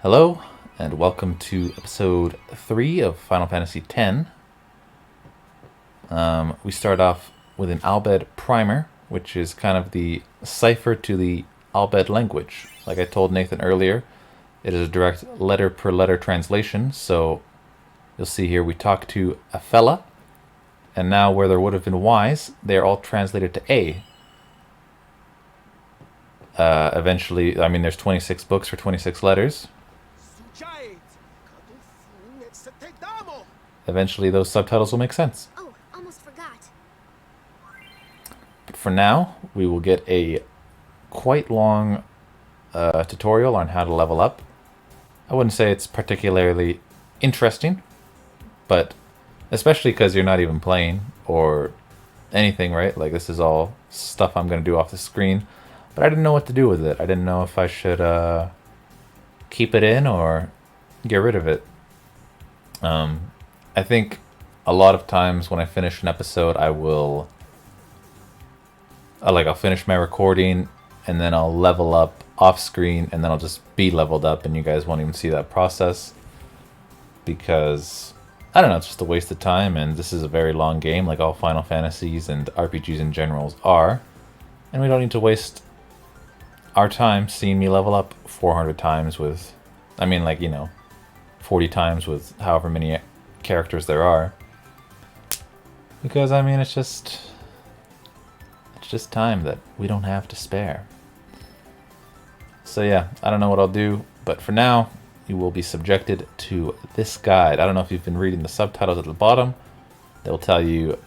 Hello, and welcome to episode 3 of Final Fantasy X. We start off with an Albed primer, which is kind of the cipher to the Albed language. Like I told Nathan earlier, it is a direct letter per letter translation, so you'll see here we talk to Aphela, and now where there would have been Y's, they are all translated to A. Eventually, I mean, there's 26 books for 26 letters. Eventually, those subtitles will make sense. Oh, almost forgot. But for now, we will get a quite long tutorial on how to level up. I wouldn't say it's particularly interesting, but especially because you're not even playing or anything, right? Like, this is all stuff I'm going to do off the screen, but I didn't know what to do with it. I didn't know if I should keep it in or get rid of it. I think a lot of times when I finish an episode, I'll finish my recording and then I'll level up off screen and then I'll just be leveled up and you guys won't even see that process because, I don't know, it's just a waste of time, and this is a very long game like all Final Fantasies and RPGs in general are, and we don't need to waste our time seeing me level up 400 times with, 40 times with however many characters there are, because it's just time that we don't have to spare. So yeah, I don't know what I'll do, but for now you will be subjected to this guide. I don't know if you've been reading the subtitles at the bottom. They'll tell you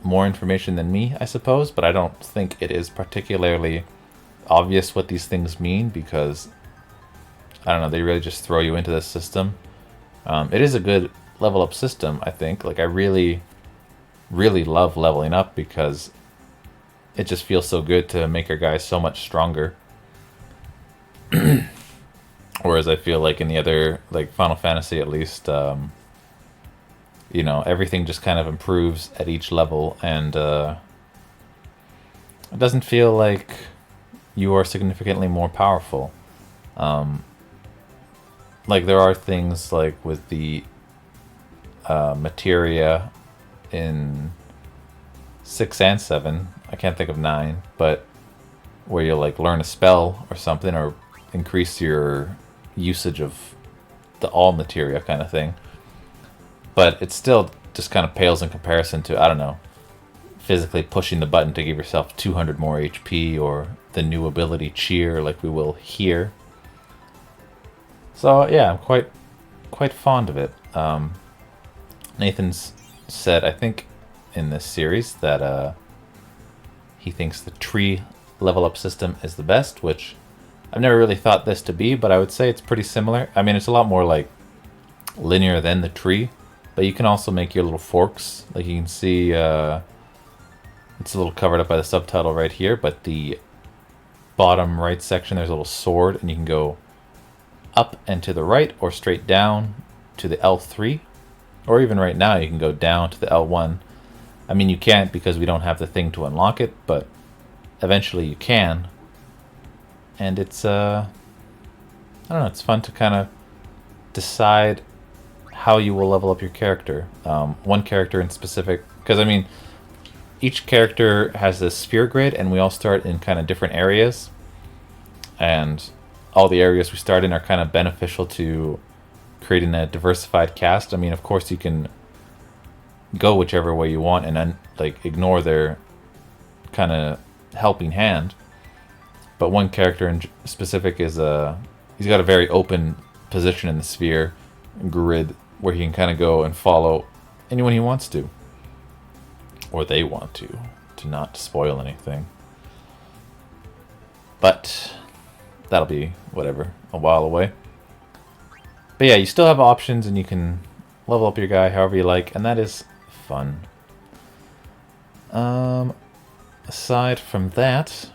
more information than me, I suppose, but I don't think it is particularly obvious what these things mean because, I don't know, they really just throw you into this system. It is a good level up system, I think. Like, I really, really love leveling up because it just feels so good to make your guys so much stronger. Whereas I feel like in the other, like Final Fantasy at least, everything just kind of improves at each level, and it doesn't feel like you are significantly more powerful. Like, there are things like with the materia in 6 and 7, I can't think of 9, but where you'll like learn a spell or something or increase your usage of the all materia kind of thing, but it still just kind of pales in comparison to, I don't know, physically pushing the button to give yourself 200 more HP or the new ability cheer like we will here. So yeah, I'm quite fond of it. Nathan's said, I think, in this series that he thinks the tree level up system is the best, which I've never really thought this to be, but I would say it's pretty similar. I mean, it's a lot more like linear than the tree, but you can also make your little forks. Like, you can see, it's a little covered up by the subtitle right here, but the bottom right section, there's a little sword, and you can go up and to the right or straight down to the L3, or even right now you can go down to the L1. I mean, you can't because we don't have the thing to unlock it, but eventually you can. And it's I don't know, it's fun to kind of decide how you will level up your character. One character in specific, because I mean, each character has this sphere grid and we all start in kind of different areas, and all the areas we start in are kind of beneficial to creating a diversified cast. I mean, of course you can go whichever way you want and then like ignore their kind of helping hand, but one character in specific is he's got a very open position in the sphere grid where he can kind of go and follow anyone he wants to, or they want to not spoil anything. But that'll be whatever, a while away. But yeah, you still have options and you can level up your guy however you like, and that is fun. Aside from that,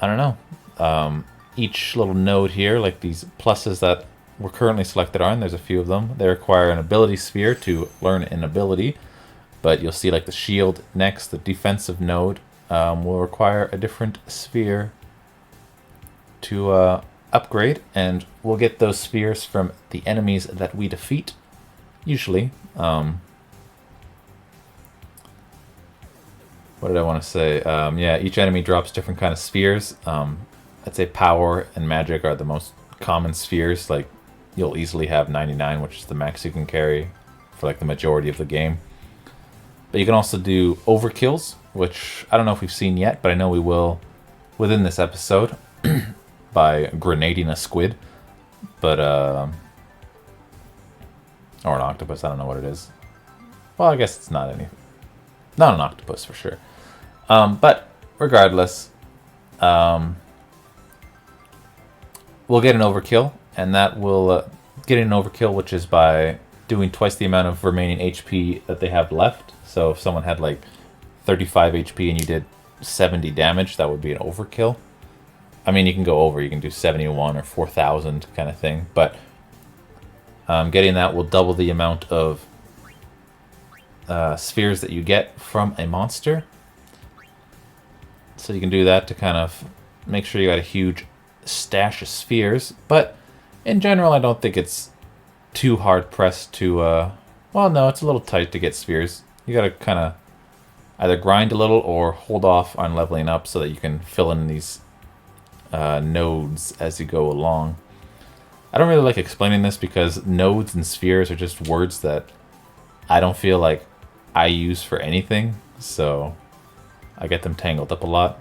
I don't know. Each little node here, like these pluses that we're currently selected on, there's a few of them. They require an ability sphere to learn an ability, but you'll see like the shield next, the defensive node will require a different sphere to, I upgrade, and we'll get those spheres from the enemies that we defeat, usually. What did I want to say? Yeah, each enemy drops different kind of spheres. I'd say power and magic are the most common spheres. Like, you'll easily have 99, which is the max you can carry for like the majority of the game. But you can also do overkills, which I don't know if we've seen yet, but I know we will within this episode by grenading a squid. But, or an octopus, I don't know what it is. Well, I guess it's not an octopus for sure. But regardless, we'll get an overkill, and that will get an overkill, which is by doing twice the amount of remaining HP that they have left. So if someone had like 35 HP and you did 70 damage, that would be an overkill. I mean, you can go over, you can do 71 or 4,000 kind of thing, but getting that will double the amount of spheres that you get from a monster. So you can do that to kind of make sure you got a huge stash of spheres. But in general, I don't think it's too hard pressed to... well, no, it's a little tight to get spheres. You gotta kind of either grind a little or hold off on leveling up so that you can fill in these nodes as you go along. I don't really like explaining this because nodes and spheres are just words that I don't feel like I use for anything, so I get them tangled up a lot.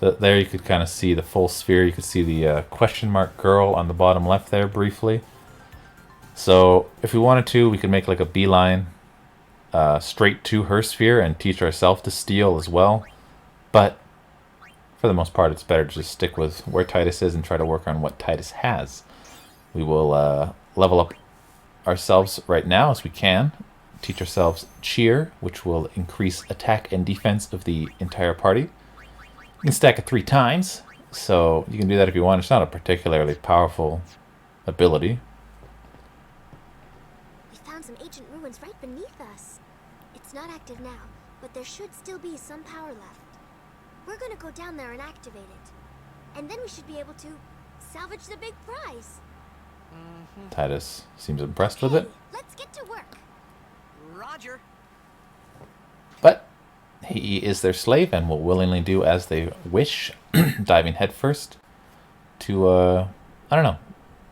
So there you could kind of see the full sphere. You could see the question mark girl on the bottom left there briefly. So if we wanted to, we could make like a beeline straight to her sphere and teach ourselves to steal as well. But for the most part, it's better to just stick with where Tidus is and try to work on what Tidus has. We will level up ourselves right now as we can. Teach ourselves Cheer, which will increase attack and defense of the entire party. You can stack it 3 times, so you can do that if you want. It's not a particularly powerful ability. We found some ancient ruins right beneath us. It's not active now, but there should still be some power left. We're gonna go down there and activate it. And then we should be able to salvage the big prize. Tidus seems impressed with it. Let's get to work. Roger. But he is their slave and will willingly do as they wish, diving headfirst to, I don't know,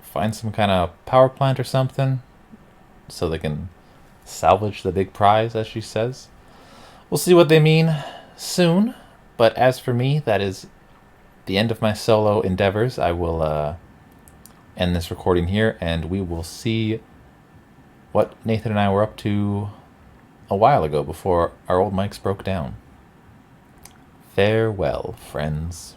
find some kind of power plant or something so they can salvage the big prize, as she says. We'll see what they mean soon, but as for me, that is the end of my solo endeavors. I will end this recording here, and we will see what Nathan and I were up to a while ago before our old mics broke down. Farewell, friends.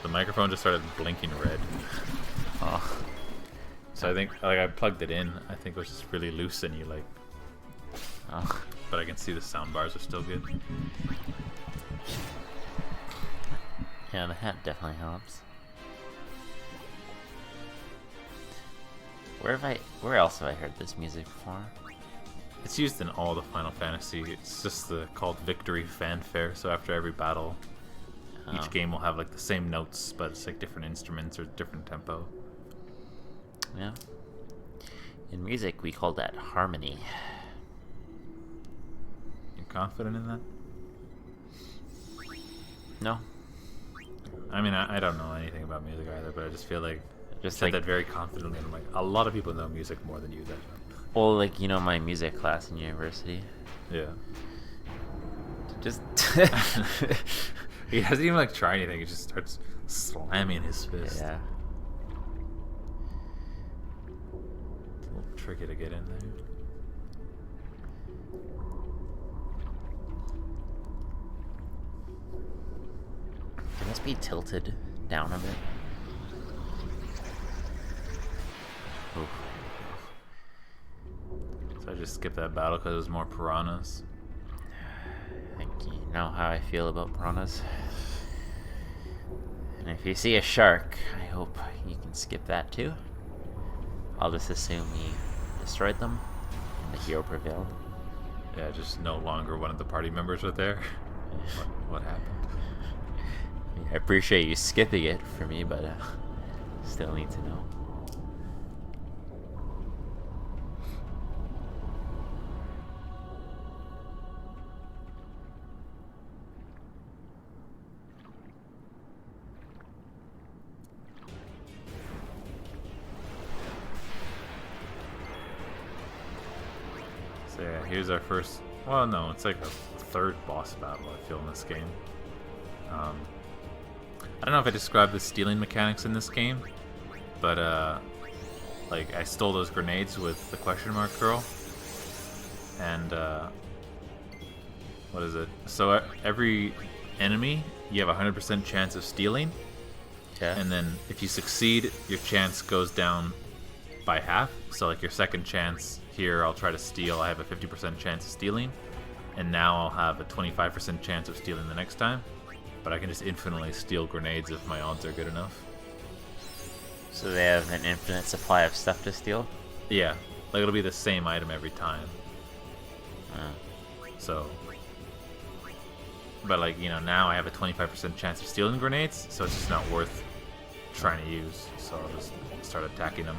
The microphone just started blinking red. Oh. So I think, like, I plugged it in. I think it was just really loose and you, like... Oh. But I can see the sound bars are still good. Yeah, the hat definitely helps. Where else have I heard this music before? It's used in all the Final Fantasy. It's just called Victory Fanfare. So after every battle, each game will have like the same notes, but it's like different instruments or different tempo. Yeah. In music, we call that harmony. You confident in that? No. I mean, I don't know anything about music either, but I just feel like Just said like, that very confidently. I'm like, a lot of people know music more than you do. well, like, you know, my music class in university. Yeah. Just He doesn't even like try anything. He just starts slamming his fist. yeah. It's a little tricky to get in there. Can this be tilted down a bit? Oof. So I just skipped that battle because it was more piranhas. I think know how I feel about piranhas. And if you see a shark, I hope you can skip that too. I'll just assume he destroyed them and the hero prevailed. Yeah, just no longer one of the party members are there. What happened? I appreciate you skipping it for me, but still need to know. So yeah, here's our first. Well, no, it's like a third boss battle I feel in this game. I don't know if I described the stealing mechanics in this game, but like I stole those grenades with the question mark girl, and what is it? So every enemy you have a 100% chance of stealing, Yeah. and then if you succeed, your chance goes down by half. So like your second chance here, I'll try to steal. I have a 50% chance of stealing, and now I'll have a 25% chance of stealing the next time. But I can just infinitely steal grenades if my odds are good enough. So they have an infinite supply of stuff to steal? Yeah, like it'll be the same item every time. So, but like, you know, now I have a 25% chance of stealing grenades, so it's just not worth trying to use. So I'll just start attacking them.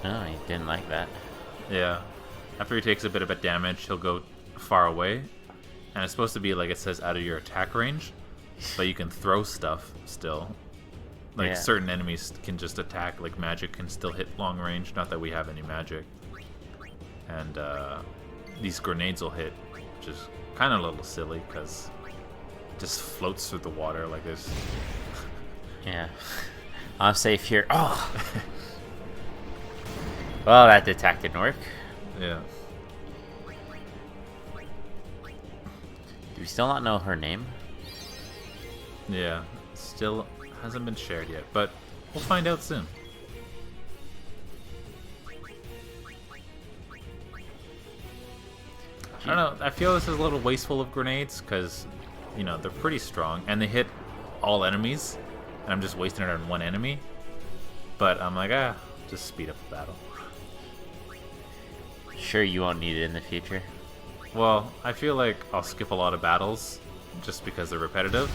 No, he didn't like that. Yeah. After he takes a bit of a damage, he'll go far away. And it's supposed to be, like it says, out of your attack range. But you can throw stuff still. Like, Yeah. certain enemies can just attack. Like, magic can still hit long range. Not that we have any magic. And these grenades will hit, which is kind of a little silly, because it just floats through the water like this. Yeah. I'm safe here. Oh! Well, that attack didn't work. Yeah. Do we still not know her name? Yeah. Still hasn't been shared yet, but we'll find out soon. I don't know. I feel this is a little wasteful of grenades because, you know, they're pretty strong and they hit all enemies, and I'm just wasting it on one enemy. But I'm like, just speed up the battle. Sure, you won't need it in the future. Well, I feel like I'll skip a lot of battles just because they're repetitive,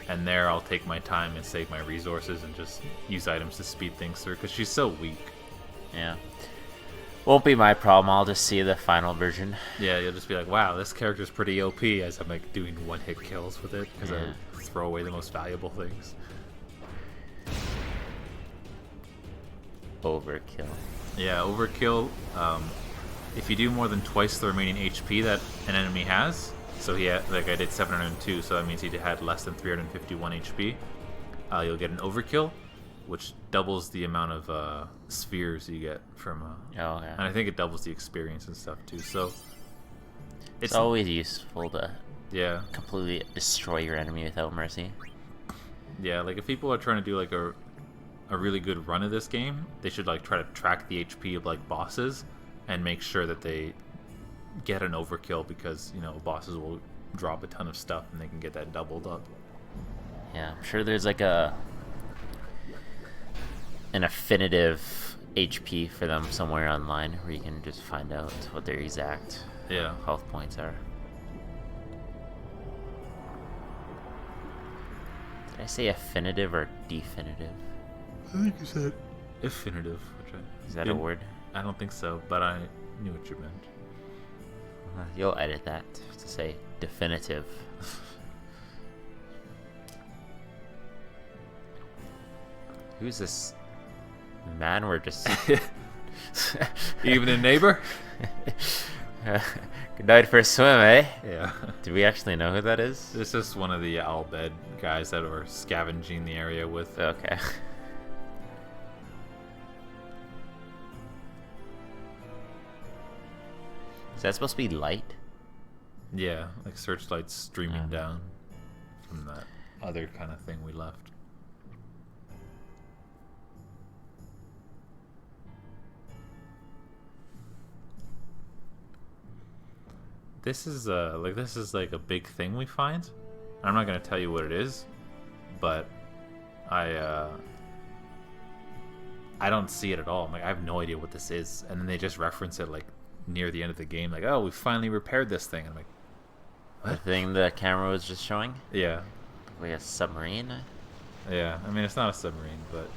and there I'll take my time and save my resources and just use items to speed things through because she's so weak. Yeah. Won't be my problem. I'll just see the final version. Yeah, you'll just be like, wow, this character's pretty OP as I'm like doing one-hit kills with it because Yeah. I throw away the most valuable things. Overkill. Yeah, overkill. If you do more than twice the remaining HP that an enemy has, so he had, like I did 702, so that means he had less than 351 HP, you'll get an overkill, which doubles the amount of spheres you get from. Oh, yeah. And I think it doubles the experience and stuff too. So It's always useful to yeah, completely destroy your enemy without mercy. yeah. Like if people are trying to do like a really good run of this game, they should like try to track the HP of like bosses and make sure that they get an overkill because, you know, bosses will drop a ton of stuff and they can get that doubled up. Yeah, I'm sure there's like an affinitive HP for them somewhere online where you can just find out what their exact Yeah. health points are. Did I say affinitive or definitive? I think you said affinitive. Is that a word? I don't think so, but I knew what you meant. You'll edit that to say definitive. Who's this man? We're just Evening, neighbor. good night for a swim, eh? Yeah. Do we actually know who that is? This is one of the Al Bhed guys that were scavenging the area with. Okay. Is that supposed to be light? Yeah, like searchlights streaming Yeah. down from that other kind of thing we left. this is like a big thing we find. I'm not gonna tell you what it is, but I don't see it at all. I'm like, I have no idea what this is, and then they just reference it like near the end of the game, like, oh, we finally repaired this thing. I'm like, The thing the camera was just showing? yeah, Like a submarine? yeah. I mean, it's not a submarine, but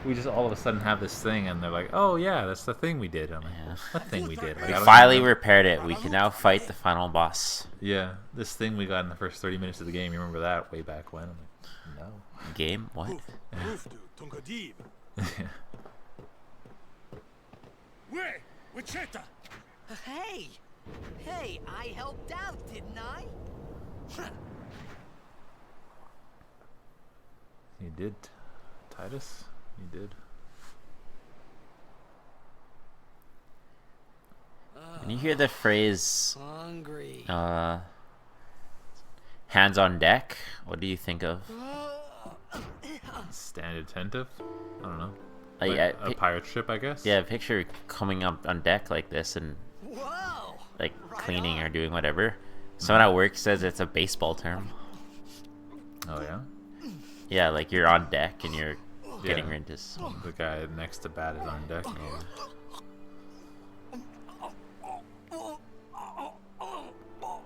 we just all of a sudden have this thing, and they're like, oh yeah, that's the thing we did. I'm like, Yeah. what thing we did? Like, We I don't finally even know. repaired it. We can now fight the final boss. Yeah, this thing we got in the first 30 minutes of the game. You remember that way back when? I'm like, no. Game? What? Rufdu, Tungadib. Wait, Wichita. Hey! Hey, I helped out, didn't I? You did, Titus. You did. When you hear the phrase, Hungry. hands on deck, what do you think of? Stand attentive. I don't know. Like, Like yeah, a pirate ship, I guess. yeah, picture coming up on deck like this and Whoa! like Right cleaning on. or doing whatever. Someone at work says it's a baseball term. Oh yeah. Yeah, like you're on deck and you're getting Yeah. ready to. The guy next to bat is on deck.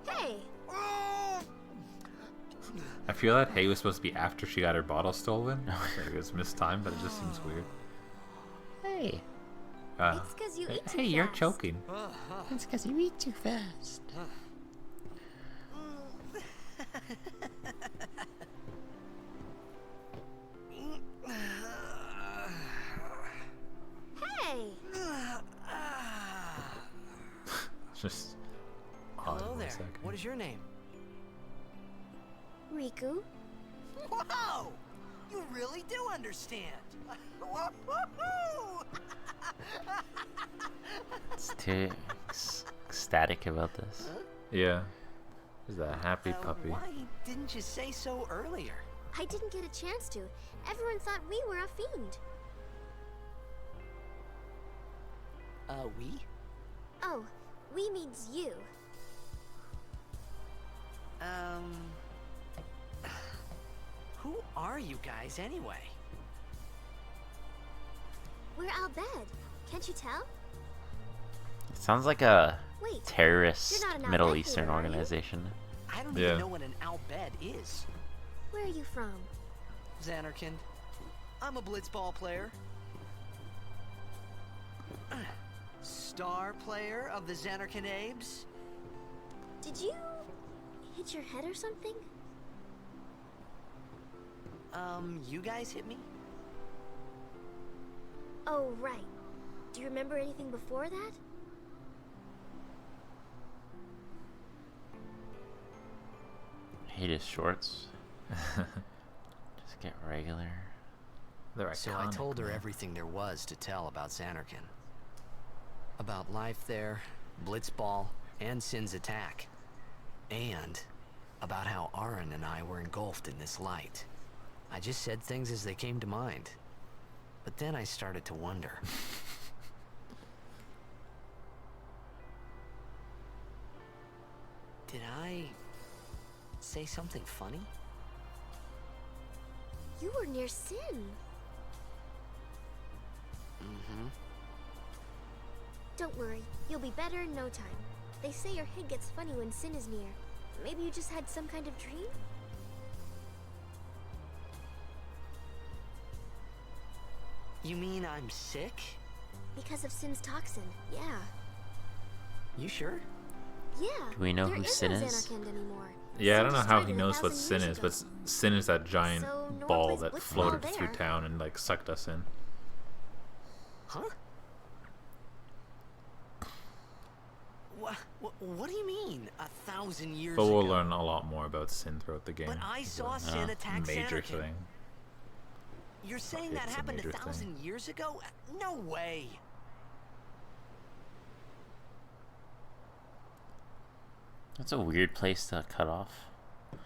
Hey, I feel that Hay was supposed to be after she got her bottle stolen. Like, it was mistimed, but it just seems weird. Hey, it's because you eat too hey, you're fast. choking. it's because you eat too fast. Hey, Just. Hello there. Second. What is your name? Riku. Whoa! You really do understand. Woo-hoo-hoo! It's too ecstatic about this. Yeah. Is that happy puppy? Why didn't you say so earlier? I didn't get a chance to. Everyone thought we were a fiend. We? Oh, we means you. Who are you guys anyway? We're Al-Bed. Can't you tell? It sounds like a Wait, terrorist You're not an Middle Al-Bed Eastern hater, are you? organization. I don't Yeah. even know what an Al-Bed is. where are you from? Xanarkin. I'm a blitzball player. Star player of the Xanarkin Abes. Did you hit your head or something? You guys hit me? Oh, right. Do you remember anything before that? Hate his shorts. Just get regular. They're So I iconic, told her man. everything there was to tell about Xanarkin. About life there, Blitzball, and Sin's attack. And about how Aaron and I were engulfed in this light. I just said things as they came to mind. But then I started to wonder. Did I say something funny? You were near Sin. Mm-hmm. Don't worry, you'll be better in no time. They say your head gets funny when Sin is near. Maybe you just had some kind of dream? You mean I'm sick? Because of Sin's toxin, yeah. You sure? Yeah. Do we know there who is Sin no is? Xanarkand anymore. Yeah, I Sin don't know how destroyed he it knows what 1,000 Sin years is, ago. but Sin is that giant So no one ball plays that blitzball floated through there. town and like sucked us in. Huh? What do you mean, 1,000 years But we'll ago? learn a lot more about Sin throughout the game. But I It's saw a Sin attack major Xanarkin. thing. You're saying that It's a happened major 1,000 years ago? No way. That's a weird place to cut off.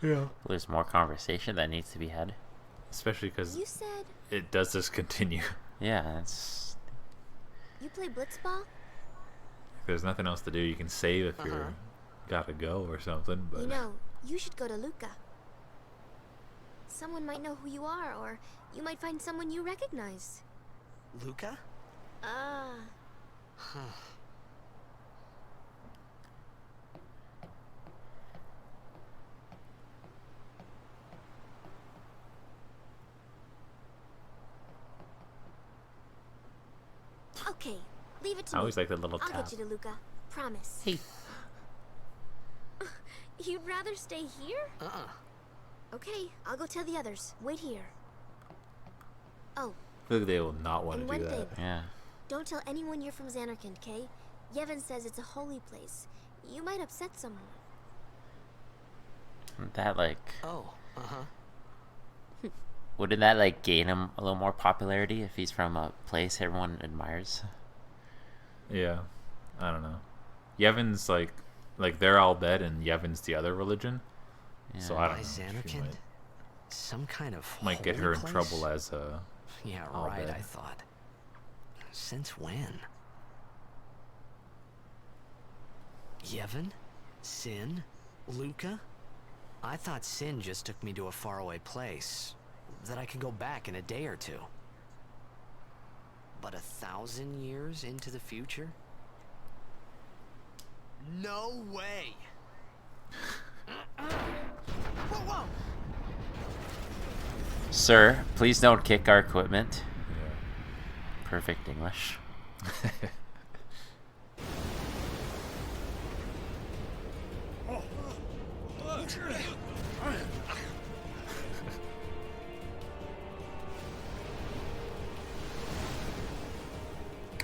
Yeah. There's more conversation that needs to be had. Especially because You said it does just continue. Yeah, it's you play blitzball? there's nothing else to do. You can save if you're gotta go or something, but You know, you should go to Luca. Someone might know who you are, or you might find someone you recognize. Luca? Ah. Okay, leave it to I me. always like the little I'll tap. get you to Luca. Promise. Hey. You'd rather stay here? Okay, I'll go tell the others. Wait here. Oh, I feel like they will not want and to one do that. thing. Yeah. Don't tell anyone you're from Xanarkand, okay? Yevon says it's a holy place. You might upset someone. That like Oh, wouldn't that like gain him a little more popularity if he's from a place everyone admires? Yeah, I don't know. Yevon's like they're all dead, and Yevon's the other religion. So Yeah. I don't by know. She Xanarkand? Some kind of might get holy her in place? trouble as a. Yeah, all right, dead. I thought. Since when? Yevon? Sin? Luca? I thought Sin just took me to a faraway place that I could go back in a day or two. But 1,000 years into the future? No way! Whoa, whoa! Sir, please don't kick our equipment. Yeah. Perfect English.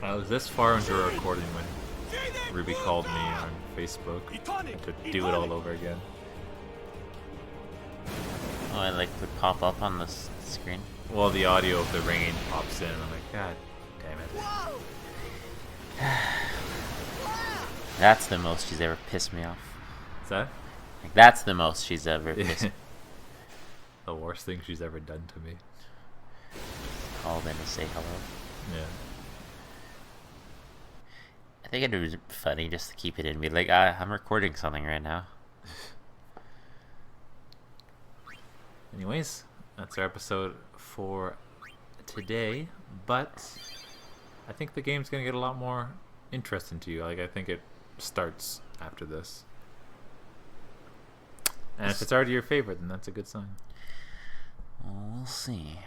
I was this far into a recording when Ruby called me on Facebook to do it all over again. Oh, it like would pop up on the screen. Well, the audio of the ringing pops in, and I'm like, God damn it. That's the most she's ever pissed me off. Is that Like that's the most she's ever pissed me the worst thing she's ever done to me? called in to say hello. Yeah. I think it'd be funny just to keep it in. Be like, I'm recording something right now. Anyways, that's our episode for today. But I think the game's gonna get a lot more interesting to you. Like, I think it starts after this. And if it's already your favorite, then that's a good sign. We'll see.